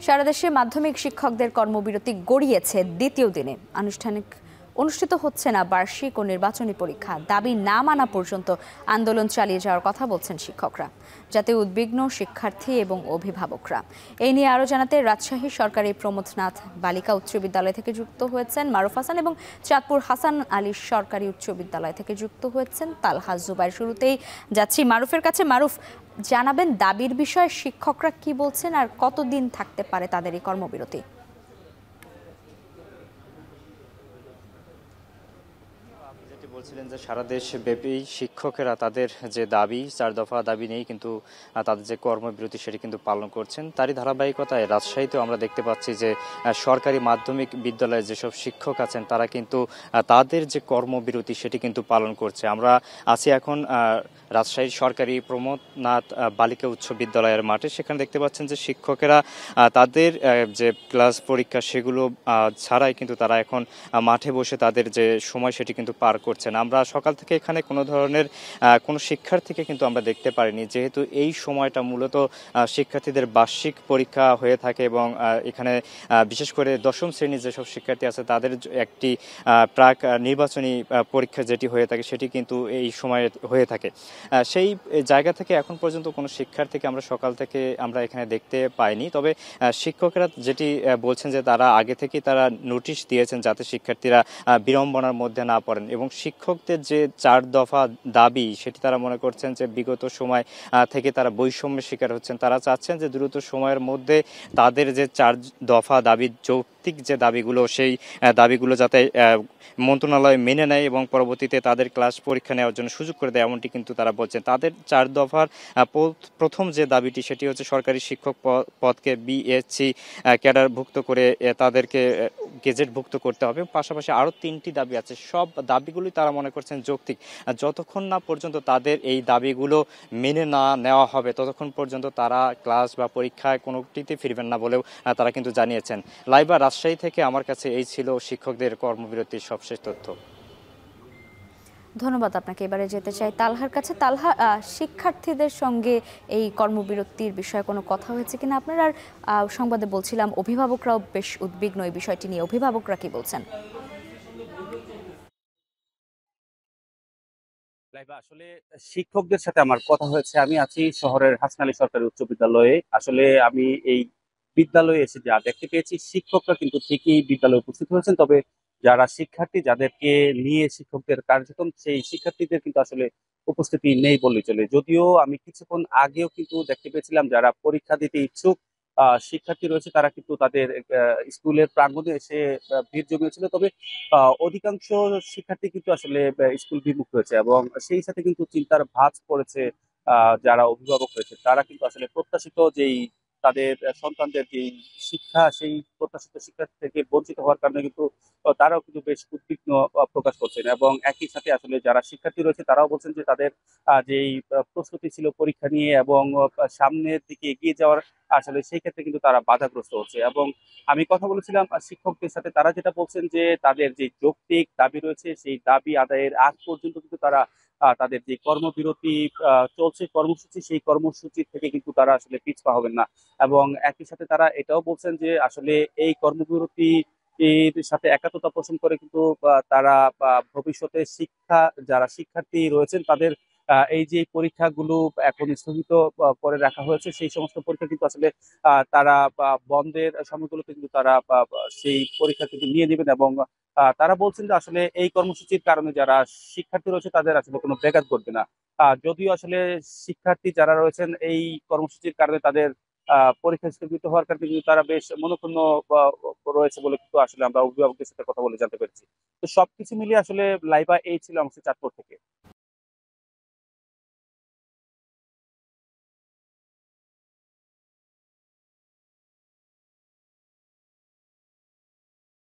সারা দেশে মাধ্যমিক শিক্ষকদের কর্মবিরতি গড়িয়েছে দ্বিতীয় দিনে। অনুষ্ঠিত হচ্ছে না বার্ষিক ও নির্বাচনী পরীক্ষা। দাবি না মানা পর্যন্ত আন্দোলন চালিয়ে যাওয়ার কথা বলছেন শিক্ষকরা, যাতে উদ্বিগ্ন শিক্ষার্থী এবং অভিভাবকরা। এই নিয়ে আরও জানাতে রাজশাহী সরকারি প্রমথনাথ বালিকা উচ্চ বিদ্যালয় থেকে যুক্ত হয়েছেন মারুফ হাসান এবং চাঁদপুর হাসান আলী সরকারি উচ্চ বিদ্যালয় থেকে যুক্ত হয়েছেন তালহা জুবাইর। শুরুতেই যাচ্ছি মারুফের কাছে। মারুফ, জানাবেন দাবির বিষয়ে শিক্ষকরা কি বলছেন আর কতদিন থাকতে পারে তাদের এই কর্মবিরতি? বলছিলেন যে সারা দেশ ব্যাপী শিক্ষকেরা তাদের যে দাবি, 4 দফা দাবি নেই, কিন্তু তাদের যে কর্মবিরতি সেটি কিন্তু পালন করছেন। তারই ধারাবাহিকতায় রাজশাহীতেও আমরা দেখতে পাচ্ছি যে সরকারি মাধ্যমিক বিদ্যালয়ে যেসব শিক্ষক আছেন তারা কিন্তু তাদের যে কর্মবিরতি সেটি কিন্তু পালন করছে। আমরা আছি এখন রাজশাহী সরকারি প্রমথনাথ বালিকা উচ্চ বিদ্যালয়ের মাঠে। সেখানে দেখতে পাচ্ছেন যে শিক্ষকেরা তাদের যে ক্লাস পরীক্ষা সেগুলো ছাড়াই কিন্তু তারা এখন মাঠে বসে তাদের যে সময় সেটি কিন্তু পার করছেন। আমরা সকাল থেকে এখানে কোনো ধরনের কোনো শিক্ষার্থীকে কিন্তু আমরা দেখতে পারিনি, যেহেতু এই সময়টা মূলত শিক্ষার্থীদের বার্ষিক পরীক্ষা হয়ে থাকে এবং এখানে বিশেষ করে দশম শ্রেণীর যেসব শিক্ষার্থী আছে তাদের একটি প্রাক নির্বাচনী পরীক্ষা যেটি হয়ে থাকে সেটি কিন্তু এই সময়ে হয়ে থাকে। সেই জায়গা থেকে এখন পর্যন্ত কোনো শিক্ষার্থীকে আমরা সকাল থেকে আমরা এখানে দেখতে পাইনি। তবে শিক্ষকেরা যেটি বলছেন যে তারা আগে থেকেই তারা নোটিশ দিয়েছেন যাতে শিক্ষার্থীরা বিড়ম্বনার মধ্যে না পড়েন, এবং শিক্ষকদের যে 4 দফা দাবি সেটি তারা মনে করছেন যে বিগত সময় থেকে তারা বৈষম্যের শিকার হচ্ছেন। তারা চাচ্ছেন যে দ্রুত সময়ের মধ্যে তাদের যে 4 দফা দাবি, যৌক্তিক যে দাবিগুলো, সেই দাবিগুলো যাতে মন্ত্রণালয় মেনে নেয় এবং পরবর্তীতে তাদের ক্লাস পরীক্ষা নেওয়ার জন্য সুযোগ করে দেয়, এমনটি কিন্তু তারা বলছেন। তাদের 4 দফার প্রথম যে দাবিটি সেটি হচ্ছে সরকারি শিক্ষক পদকে বিএসসি ক্যাডারভুক্ত করে তাদেরকে গেজেটভুক্ত করতে হবে। পাশাপাশি আরও 3টি দাবি আছে। সব দাবিগুলি তারা মনে করছেন যৌক্তিক। যতক্ষণ না পর্যন্ত তাদের এই দাবিগুলো মেনে না নেওয়া হবে ততক্ষণ পর্যন্ত তারা ক্লাস বা পরীক্ষায় কোনোটিতে ফিরবেন না বলেও তারা কিন্তু জানিয়েছেন। লাইবা রাজশাহী থেকে আমার কাছে এই ছিল শিক্ষকদের কর্মবিরতির সবশেষ তথ্য। ধন্যবাদ আপনাকে। এবারে যেতে চাই তালহার কাছে। তালহা, শিক্ষার্থীদের সঙ্গে এই কর্মবিরতির বিষয়ে কোনো কথা হয়েছে কিনা আপনার? আর সংবাদে বলছিলাম অভিভাবকরাও বেশ উদ্বিগ্ন এই বিষয়টি নিয়ে। অভিভাবকরা কি বলছেন? আসলে শিক্ষকদের সাথে আমার কথা হয়েছে। আমি আছি শহরের হাসান আলী সরকারি উচ্চ বিদ্যালয়ে। আসলে আমি এই বিদ্যালয়ে এসে যা দেখতে পেয়েছি, শিক্ষকরা কিন্তু ঠিকই বিদ্যালয়ে উপস্থিত হয়েছেন, তবে যারা শিক্ষার্থী, যাদেরকে নিয়ে শিক্ষকদের কার্যক্রম, সেই শিক্ষার্থীদের কিন্তু আসলে উপস্থিতি নেই বললেই চলে। যদিও আমি কিছুক্ষণ আগেও কিন্তু দেখতে পেয়েছিলাম যারা পরীক্ষা দিতে ইচ্ছুক শিক্ষার্থী রয়েছে তারা কিন্তু তাদের স্কুলের প্রাঙ্গণে এসে ভিড় জমিয়েছিল। তবে অধিকাংশ শিক্ষার্থী কিন্তু আসলে স্কুল বিমুখ হয়েছে, এবং সেই সাথে কিন্তু চিন্তার ভাঁজ পড়েছে যারা অভিভাবক রয়েছে। তারা কিন্তু আসলে প্রত্যাশিত যেই তাদের সন্তানদের যেই শিক্ষা, সেই প্রত্যাশিত শিক্ষা থেকে বঞ্চিত হওয়ার কারণে কিন্তু তারাও কিন্তু বেশ উদ্বিগ্ন প্রকাশ করছেন। এবং একই সাথে আসলে যারা শিক্ষার্থী রয়েছে তারাও বলছেন যে তাদের যেই প্রস্তুতি ছিল পরীক্ষা নিয়ে এবং সামনের দিকে এগিয়ে যাওয়ার, আসলে সেই ক্ষেত্রে কিন্তু তারা বাধাগ্রস্ত হচ্ছে। এবং আমি কথা বলেছিলাম শিক্ষকদের সাথে, তারা যেটা বলছেন যে তাদের যে যৌক্তিক দাবি রয়েছে সেই দাবি আদায়ের আগ পর্যন্ত কিন্তু তারা তাদের যে কর্মবিরতি চলছে কর্মসূচি, সেই কর্মসূচি থেকে কিন্তু তারা আসলে পিছপা হবেন না। এবং একই সাথে তারা এটাও বলছেন যে আসলে এই কর্মবিরতি এর সাথে একাত্মতা পোষণ করে কিন্তু তারা ভবিষ্যতে যারা শিক্ষার্থী রয়েছেন তাদের এই যে পরীক্ষাগুলো এখন স্থগিত করে রাখা হয়েছে, সেই সমস্ত পরীক্ষা কিন্তু আসলে তারা বন্ধের সময়গুলোতে কিন্তু তারা সেই পরীক্ষা কিন্তু নিয়ে নেবেন। এবং তারা বলছেন যে আসলে এই কর্মসূচির কারণে যারা শিক্ষার্থী রয়েছে তাদের আসলে কোনো ব্যাঘাত ঘটবে না। যদিও আসলে শিক্ষার্থী যারা রয়েছেন এই কর্মসূচির কারণে তাদের পরীক্ষা স্থগিত হওয়ার কারণে কিন্তু তারা বেশ মনোক্ষুণ্ণ রয়েছে বলে কিন্তু আসলে আমরা অভিভাবকদের সাথে কথা বলে জানতে পেরেছি। তো সবকিছু মিলিয়ে আসলে লাইবা এই ছিল অংশ চাঁদপুর থেকে।